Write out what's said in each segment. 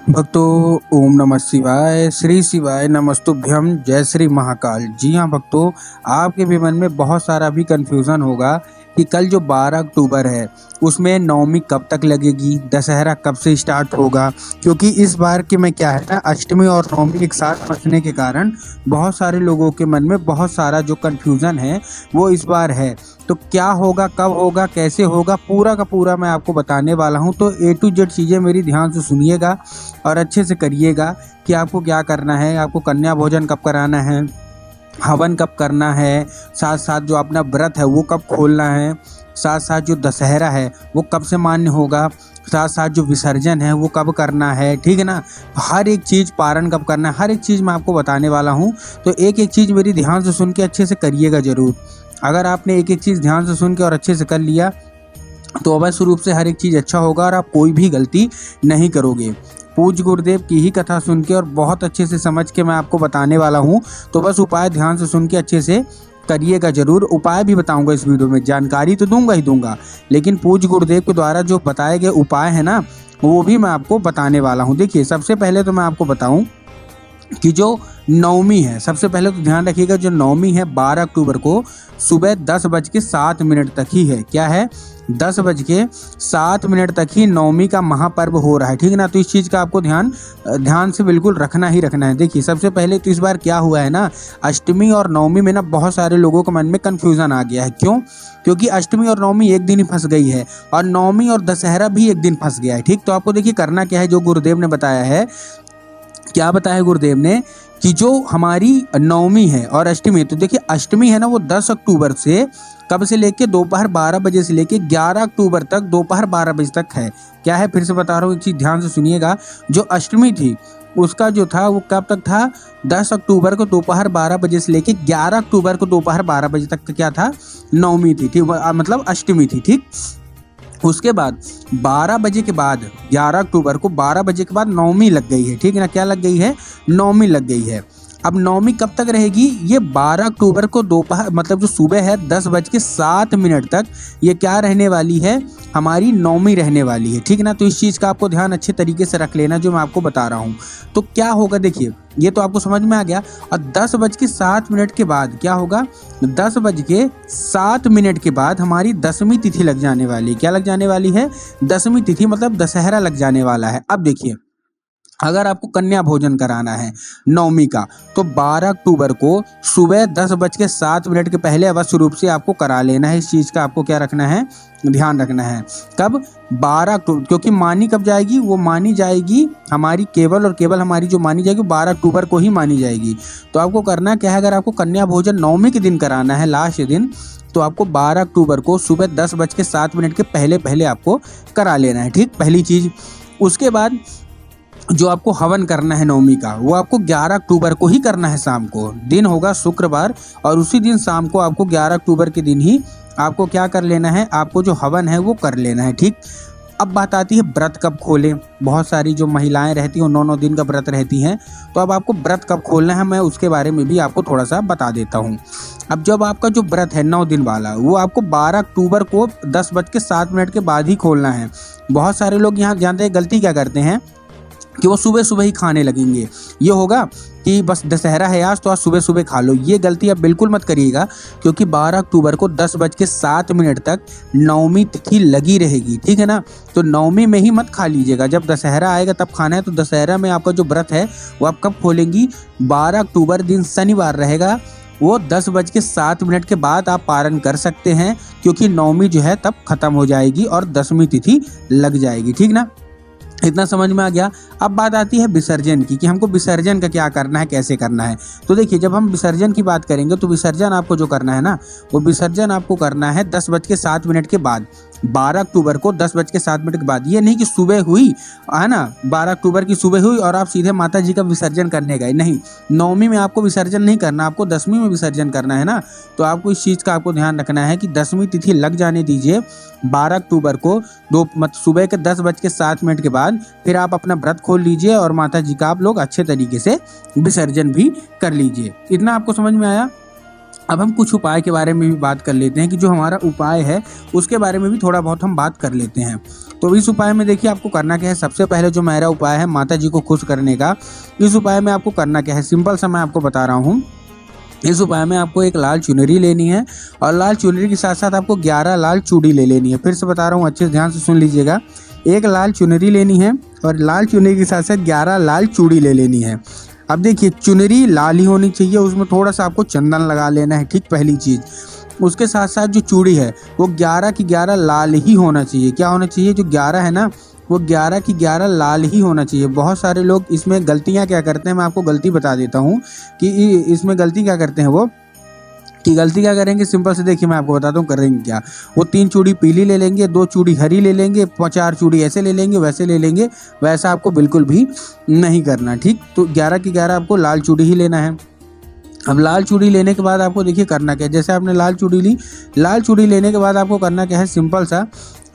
भक्तों, ओम नमः शिवाय, श्री शिवाय नमस्तुभ्यम, जय श्री महाकाल। जी हाँ भक्तों, आपके भी मन में बहुत सारा भी कन्फ्यूज़न होगा कि कल जो 12 अक्टूबर है उसमें नवमी कब तक लगेगी, दशहरा कब से स्टार्ट होगा। क्योंकि इस बार के में क्या है ना, अष्टमी और नवमी एक साथ पड़ने के कारण बहुत सारे लोगों के मन में बहुत सारा जो कन्फ्यूज़न है वो इस बार है। तो क्या होगा, कब होगा, कैसे होगा, पूरा का पूरा मैं आपको बताने वाला हूँ। तो A to Z चीज़ें मेरी ध्यान से सुनिएगा और अच्छे से करिएगा कि आपको क्या करना है। आपको कन्या भोजन कब कराना है, हवन कब करना है, साथ साथ जो अपना व्रत है वो कब खोलना है, साथ साथ जो दशहरा है वो कब से मान्य होगा, साथ साथ जो विसर्जन है वो कब करना है, ठीक है ना। हर एक चीज़, पारण कब करना है, हर एक चीज़ मैं आपको बताने वाला हूँ। तो एक एक चीज़ मेरी ध्यान से सुन के अच्छे से करिएगा ज़रूर। अगर आपने एक एक चीज़ ध्यान से सुन के और अच्छे से कर लिया तो अवश्य रूप से हर एक चीज़ अच्छा होगा और आप कोई भी गलती नहीं करोगे। पूज्य गुरुदेव की ही कथा सुन के और बहुत अच्छे से समझ के मैं आपको बताने वाला हूँ। तो बस उपाय ध्यान से सुन के अच्छे से करिएगा ज़रूर। उपाय भी बताऊंगा इस वीडियो में, जानकारी तो दूंगा ही दूंगा, लेकिन पूज्य गुरुदेव के द्वारा जो बताए गए उपाय है ना वो भी मैं आपको बताने वाला हूँ। देखिए, सबसे पहले तो मैं आपको बताऊँ कि जो नवमी है, सबसे पहले तो ध्यान रखिएगा, जो नवमी है 12 अक्टूबर को सुबह 10:07 तक ही है। क्या है? 10:07 तक ही नवमी का महापर्व हो रहा है, ठीक है ना। तो इस चीज़ का आपको ध्यान से बिल्कुल रखना ही रखना है। देखिए, सबसे पहले तो इस बार क्या हुआ है ना, अष्टमी और नवमी में ना बहुत सारे लोगों के मन में कन्फ्यूज़न आ गया है। क्यों? क्योंकि अष्टमी और नवमी एक दिन ही फंस गई है और नवमी और दशहरा भी एक दिन फंस गया है, ठीक। तो आपको देखिए करना क्या है, जो गुरुदेव ने बताया है, क्या बताया गुरुदेव ने कि जो हमारी नवमी है और अष्टमी, तो देखिए अष्टमी है ना वो 10 अक्टूबर से कब से लेके दोपहर 12 बजे से लेके 11 अक्टूबर तक दोपहर 12 बजे तक है। क्या है? फिर से बता रहा हूँ, एक चीज़ ध्यान से सुनिएगा। जो अष्टमी थी उसका जो था वो कब तक था? 10 अक्टूबर को दोपहर 12 बजे से लेके 11 अक्टूबर को दोपहर 12 बजे तक क्या था? नवमी थी, ठीक, मतलब अष्टमी थी, ठीक। उसके बाद 12 बजे के बाद 11 अक्टूबर को 12 बजे के बाद नवमी लग गई है, ठीक है ना। क्या लग गई है? नवमी लग गई है। अब नवमी कब तक रहेगी? ये 12 अक्टूबर को दोपहर, मतलब जो सुबह है 10:07 तक ये क्या रहने वाली है? हमारी नवमी रहने वाली है, ठीक है ना। तो इस चीज़ का आपको ध्यान अच्छे तरीके से रख लेना जो मैं आपको बता रहा हूँ। तो क्या होगा, देखिए ये तो आपको समझ में आ गया। और 10:07 के बाद क्या होगा? 10:07 के बाद हमारी 10वीं तिथि लग जाने वाली है। क्या लग जाने वाली है? 10वीं तिथि, मतलब दशहरा लग जाने वाला है। अब देखिए, अगर आपको कन्या भोजन कराना है नवमी का, तो 12 अक्टूबर को सुबह 10:07 के पहले अवश्य रूप से आपको करा लेना है। इस चीज़ का आपको क्या रखना है? ध्यान रखना है। कब? 12 अक्टूबर, क्योंकि मानी कब जाएगी? वो मानी जाएगी हमारी केवल और केवल, हमारी जो मानी जाएगी 12 अक्टूबर को ही मानी जाएगी। तो आपको करना क्या है, अगर आपको कन्या भोजन नवमी के दिन कराना है, लास्ट दिन, तो आपको 12 अक्टूबर को सुबह 10:07 के पहले पहले आपको करा लेना है, ठीक, पहली चीज़। उसके बाद जो आपको हवन करना है नवमी का, वो आपको 11 अक्टूबर को ही करना है। शाम को दिन होगा शुक्रवार और उसी दिन शाम को आपको 11 अक्टूबर के दिन ही आपको क्या कर लेना है? आपको जो हवन है वो कर लेना है, ठीक। अब बात आती है व्रत कब खोलें। बहुत सारी जो महिलाएं रहती हैं 9-9 दिन का व्रत रहती हैं, तो अब आपको व्रत कब खोलना है मैं उसके बारे में भी आपको थोड़ा सा बता देता हूँ। अब जब आपका जो व्रत है 9 दिन वाला, वो आपको 12 अक्टूबर को 10:07 के बाद ही खोलना है। बहुत सारे लोग यहाँ जानते हैं गलती क्या करते हैं कि वो सुबह सुबह ही खाने लगेंगे। ये होगा कि बस दशहरा है आज तो आज सुबह सुबह खा लो। ये गलती आप बिल्कुल मत करिएगा, क्योंकि 12 अक्टूबर को 10:07 तक नवमी तिथि लगी रहेगी, ठीक है ना। तो नवमी में ही मत खा लीजिएगा, जब दशहरा आएगा तब खाना है। तो दशहरा में आपका जो व्रत है वो आप कब खोलेंगी? 12 अक्टूबर दिन शनिवार रहेगा, वो 10:07 के बाद आप पारण कर सकते हैं, क्योंकि नवमी जो है तब खत्म हो जाएगी और 10वीं तिथि लग जाएगी, ठीक ना। इतना समझ में आ गया। अब बात आती है विसर्जन की, कि हमको विसर्जन का क्या करना है, कैसे करना है। तो देखिए, जब हम विसर्जन की बात करेंगे तो विसर्जन आपको जो करना है ना, वो विसर्जन आपको करना है 10:07 के बाद। 12 अक्टूबर को 10:07 के बाद। ये नहीं कि सुबह हुई है ना, 12 अक्टूबर की सुबह हुई और आप सीधे माता जी का विसर्जन करने गए, नहीं। नवमी में आपको विसर्जन नहीं करना, आपको 10वीं में विसर्जन करना है ना। तो आपको इस चीज़ का आपको ध्यान रखना है कि 10वीं तिथि लग जाने दीजिए 12 अक्टूबर को सुबह के 10:07 के बाद। फिर आप अपना व्रत खोल लीजिए और माता जी का आप लोग अच्छे तरीके से विसर्जन भी कर लीजिए। इतना आपको समझ में आया। अब हम कुछ उपाय के बारे में भी बात कर लेते हैं कि जो हमारा उपाय है उसके बारे में भी थोड़ा बहुत हम बात कर लेते हैं। तो इस उपाय में देखिए आपको करना क्या है, सबसे पहले जो मेरा उपाय है माता जी को खुश करने का, इस उपाय में आपको करना क्या है, सिंपल सा मैं आपको बता रहा हूँ। इस उपाय में आपको एक लाल चुनरी लेनी है और लाल चुनरी के साथ साथ आपको 11 लाल चूड़ी ले लेनी है। फिर से बता रहा हूँ, अच्छे से ध्यान से सुन लीजिएगा। एक लाल चुनरी लेनी है और लाल चुनरी के साथ साथ 11 लाल चूड़ी ले लेनी है। अब देखिए चुनरी लाल ही होनी चाहिए, उसमें थोड़ा सा आपको चंदन लगा लेना है, ठीक, पहली चीज़। उसके साथ साथ जो चूड़ी है वो 11 की 11 लाल ही होना चाहिए। क्या होना चाहिए, जो 11 है ना वो 11 की 11 लाल ही होना चाहिए। बहुत सारे लोग इसमें गलतियां क्या करते हैं, मैं आपको गलती बता देता हूँ कि इसमें गलती क्या करते हैं वो, कि गलती क्या करेंगे, सिंपल से देखिए मैं आपको बताता हूँ करेंगे क्या। वो 3 चूड़ी पीली ले लेंगे, 2 चूड़ी हरी ले लेंगे, 4 चूड़ी ऐसे ले लेंगे, वैसे ले लेंगे। वैसा आपको बिल्कुल भी नहीं करना, ठीक। तो 11 की 11 आपको लाल चूड़ी ही लेना है। अब लाल चूड़ी लेने के बाद आपको देखिए करना क्या है, जैसे आपने लाल चूड़ी ली, लाल चूड़ी लेने के बाद आपको करना क्या है, सिंपल सा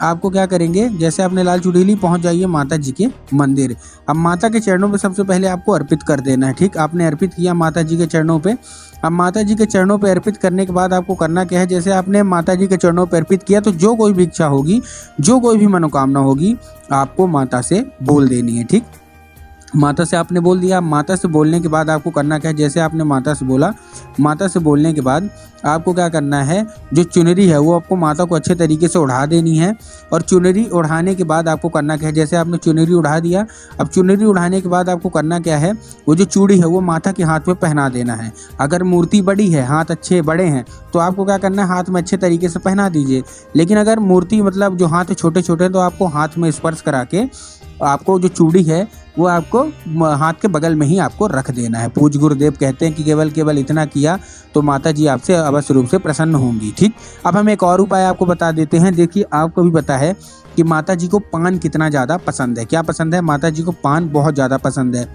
आपको क्या करेंगे, जैसे आपने लाल चूड़ी ली, पहुंच जाइए माता जी के मंदिर। अब माता के चरणों पे सबसे पहले आपको अर्पित कर देना है, ठीक। आपने अर्पित किया माता जी के चरणों पे। अब माता जी के चरणों पे अर्पित करने के बाद आपको करना क्या है, जैसे आपने माता जी के चरणों पे अर्पित किया तो जो कोई भी इच्छा होगी, जो कोई भी मनोकामना होगी, आपको माता से बोल देनी है, ठीक। माता से आपने बोल दिया। माता से बोलने के बाद आपको करना क्या है, जैसे आपने माता से बोला, माता से बोलने के बाद आपको क्या करना है, जो चुनरी है वो आपको माता को अच्छे तरीके से ओढ़ा देनी है। और चुनरी ओढ़ाने के बाद आपको करना क्या है, जैसे आपने चुनरी उड़ा दिया, अब चुनरी उड़ाने के बाद आपको करना क्या है, वो जो चूड़ी है वो माता के हाथ में पहना देना है। अगर मूर्ति बड़ी है, हाथ अच्छे बड़े हैं, तो आपको क्या करना है, हाथ में अच्छे तरीके से पहना दीजिए। लेकिन अगर मूर्ति मतलब जो हाथ छोटे छोटे हैं, तो आपको हाथ में स्पर्श करा के आपको जो चूड़ी है वो आपको हाथ के बगल में ही आपको रख देना है। पूज्य गुरुदेव कहते हैं कि केवल इतना किया तो माता जी आपसे अवश्य रूप से प्रसन्न होंगी, ठीक। अब हम एक और उपाय आपको बता देते हैं। देखिए आपको भी पता है कि माता जी को पान कितना ज़्यादा पसंद है। क्या पसंद है, माता जी को पान बहुत ज़्यादा पसंद है।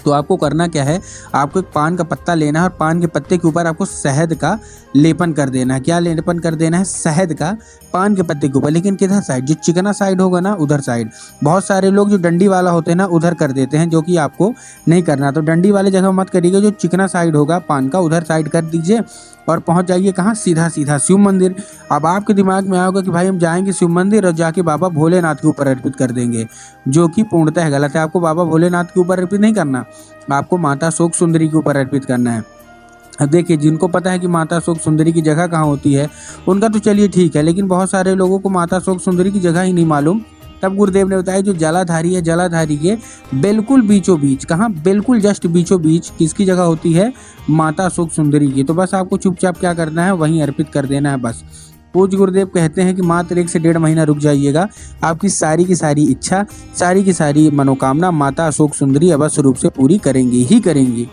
तो आपको करना क्या है, आपको एक पान का पत्ता लेना है और पान के पत्ते के ऊपर आपको शहद का लेपन कर देना है। क्या लेपन कर देना है, शहद का, पान के पत्ते के ऊपर। लेकिन किधर साइड, जो चिकना साइड होगा ना उधर साइड। बहुत सारे लोग जो डंडी वाला होते हैं ना उधर कर देते हैं, जो कि आपको नहीं करना। तो डंडी वाले जगह मत करिएगा, जो चिकना साइड होगा पान का उधर साइड कर दीजिए और पहुंच जाइए कहाँ, सीधा सीधा शिव मंदिर। अब आपके दिमाग में आएगा कि भाई हम जाएंगे शिव मंदिर और जाके बाबा भोलेनाथ के ऊपर अर्पित कर देंगे, जो कि पूर्णतः गलत है। आपको बाबा भोलेनाथ के ऊपर अर्पित नहीं करना, आपको माता शोक सुंदरी के ऊपर अर्पित करना है। अब देखिए जिनको पता है कि माता शोक सुंदरी की जगह कहाँ होती है उनका तो चलिए ठीक है, लेकिन बहुत सारे लोगों को माता शोक सुंदरी की जगह ही नहीं मालूम। तब गुरुदेव ने बताया जो जलाधारी है, जलाधारी के बिल्कुल बीचों बीच, कहाँ, बिल्कुल जस्ट बीचों बीच किसकी जगह होती है, माता शोक सुंदरी की। तो बस आपको चुपचाप क्या करना है, वहीं अर्पित कर देना है बस। पूज्य गुरुदेव कहते हैं कि मात्र 1 से 1.5 महीना रुक जाइएगा, आपकी सारी की सारी इच्छा, सारी की सारी मनोकामना माता अशोक सुंदरी अवश्य रूप से पूरी करेंगी ही करेंगी।